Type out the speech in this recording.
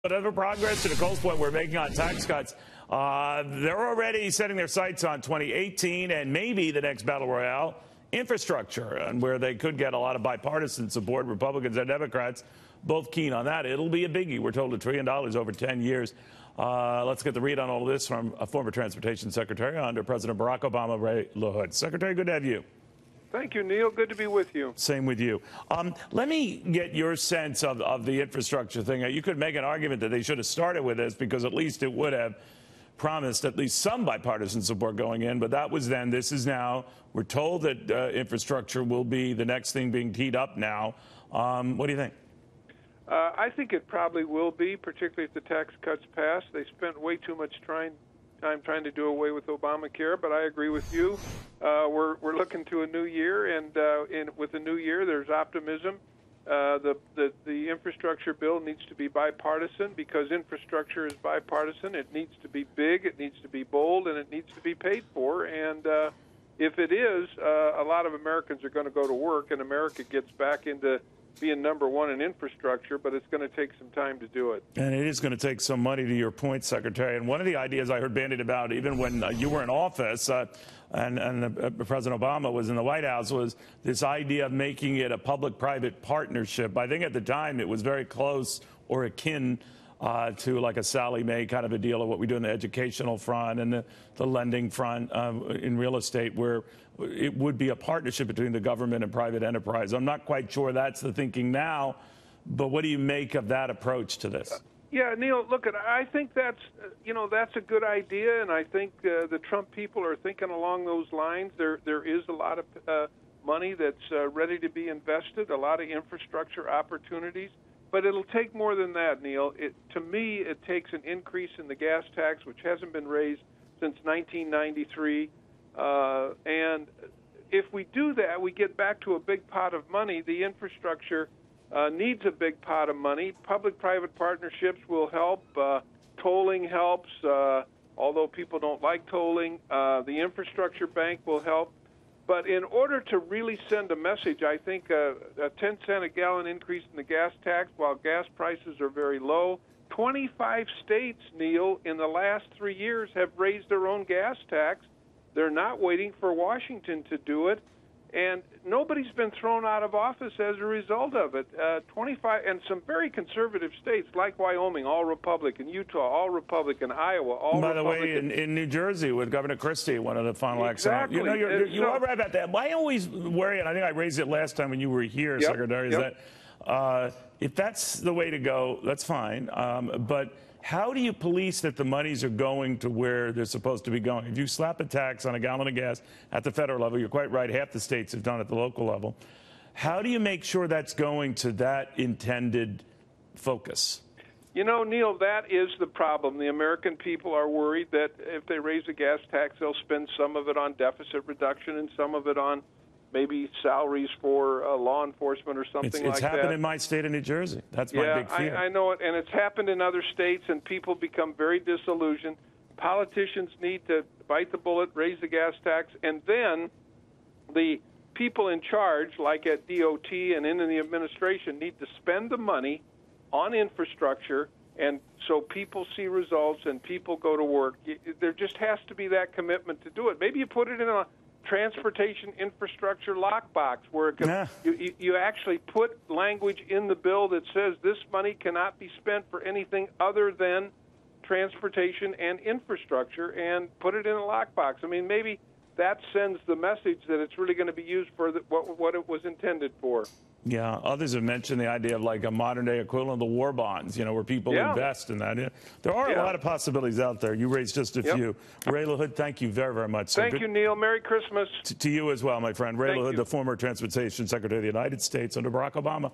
Whatever progress to Nicole's point we're making on tax cuts, they're already setting their sights on 2018 and maybe the next battle royale, infrastructure, and where they could get a lot of bipartisan support, Republicans and Democrats, both keen on that. It'll be a biggie. We're told $1 trillion over 10 years. Let's get the read on all of this from a former transportation secretary under President Barack Obama, Ray LaHood. Secretary, good to have you. Thank you, Neil. Good to be with you. Same with you. Let me get your sense of the infrastructure thing. You could make an argument that they should have started with this because at least it would have promised at least some bipartisan support going in. But that was then. This is now. We're told that infrastructure will be the next thing being teed up now. What do you think? I think it probably will be, particularly if the tax cuts pass. They spent way too much time trying to do away with Obamacare, but I agree with you. We're looking to a new year, and with the new year, there's optimism. The infrastructure bill needs to be bipartisan because infrastructure is bipartisan. It needs to be big, it needs to be bold, and it needs to be paid for. And if it is, a lot of Americans are going to go to work, and America gets back into being number one in infrastructure, but it's going to take some time to do it. And it is going to take some money, to your point, Secretary. And one of the ideas I heard bandied about, even when you were in office and President Obama was in the White House, was this idea of making it a public-private partnership. I think at the time it was very close or akin to like a Sally Mae kind of a deal of what we do in the educational front and the lending front in real estate, where it would be a partnership between the government and private enterprise. I'm not quite sure that's the thinking now, but what do you make of that approach to this? Yeah, Neil, look, I think that's a good idea, and I think the Trump people are thinking along those lines. There is a lot of money that's ready to be invested, a lot of infrastructure opportunities. But it'll take more than that, Neil. To me, it takes an increase in the gas tax, which hasn't been raised since 1993. And if we do that, we get back to a big pot of money. The infrastructure needs a big pot of money. Public-private partnerships will help. Tolling helps, although people don't like tolling. The infrastructure bank will help. But in order to really send a message, I think a 10-cent a gallon increase in the gas tax while gas prices are very low. 25 states, Neil, in the last 3 years have raised their own gas tax. They're not waiting for Washington to do it. And nobody's been thrown out of office as a result of it. 25 and some very conservative states like Wyoming, all Republican, Utah, all Republican, Iowa, all By Republican. the way, in New Jersey with Governor Christie, one of the final acts. Exactly. You are right about that. I always worry, and I think I raised it last time when you were here, Secretary, is that if that's the way to go, that's fine. But how do you police that the monies are going to where they're supposed to be going? If you slap a tax on a gallon of gas at the federal level, you're quite right, half the states have done it at the local level. How do you make sure that's going to that intended focus? You know, Neil, that is the problem. The American people are worried that if they raise the gas tax, they'll spend some of it on deficit reduction and some of it on maybe salaries for law enforcement or something like that. It's happened in my state of New Jersey. That's my big fear. I know it, and it's happened in other states, and people become very disillusioned. Politicians need to bite the bullet, raise the gas tax, and then the people in charge, like at DOT and in the administration, need to spend the money on infrastructure, and so people see results and people go to work. There just has to be that commitment to do it. Maybe you put it in a transportation infrastructure lockbox where it can, you actually put language in the bill that says this money cannot be spent for anything other than transportation and infrastructure, and put it in a lockbox. I mean, maybe that sends the message that it's really going to be used for what it was intended for. Yeah, others have mentioned the idea of like a modern-day equivalent of the war bonds, where people invest in that. There are a lot of possibilities out there. You raised just a few. Ray LaHood, thank you very, very much. Thank you, Neil. Merry Christmas. To you as well, my friend. Ray LaHood, the former Transportation Secretary of the United States under Barack Obama.